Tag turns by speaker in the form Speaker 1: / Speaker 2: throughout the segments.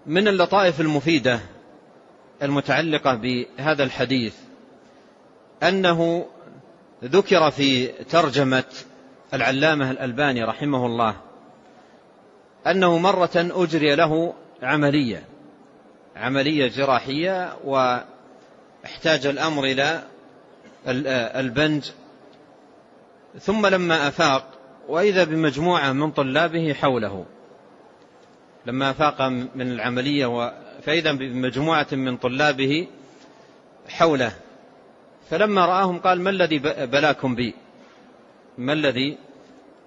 Speaker 1: من اللطائف المفيدة المتعلقة بهذا الحديث أنه ذكر في ترجمة العلامة الألباني رحمه الله أنه مرة أجري له عملية جراحية، واحتاج الأمر إلى البنج، ثم لما أفاق وإذا بمجموعة من طلابه حوله، لما أفاق من العملية فإذا بمجموعة من طلابه حوله، فلما رآهم قال: ما الذي بلاكم بي؟ ما الذي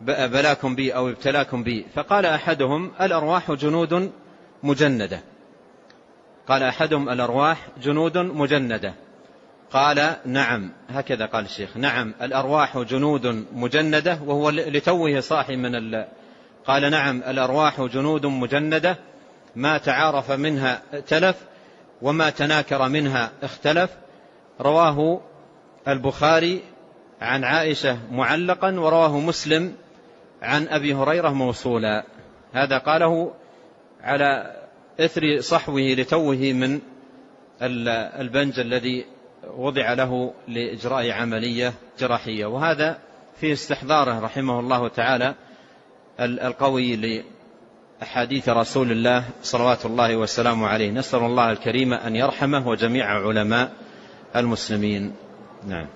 Speaker 1: بلاكم بي أو ابتلاكم بي؟ فقال أحدهم: الأرواح جنود مجندة. قال أحدهم: الأرواح جنود مجندة. قال: نعم. هكذا قال الشيخ: نعم الأرواح جنود مجندة، وهو لتوه صاحي من قال: نعم الأرواح جنود مجندة، ما تعارف منها ائتلف، وما تناكر منها اختلف. رواه البخاري عن عائشة معلقا، ورواه مسلم عن أبي هريرة موصولا. هذا قاله على إثر صحوه لتوه من البنج الذي وضع له لإجراء عملية جراحية. وهذا في استحضاره رحمه الله تعالى القوي لأحاديث رسول الله صلوات الله والسلام عليه. نسأل الله الكريم أن يرحمه وجميع علماء المسلمين. نعم.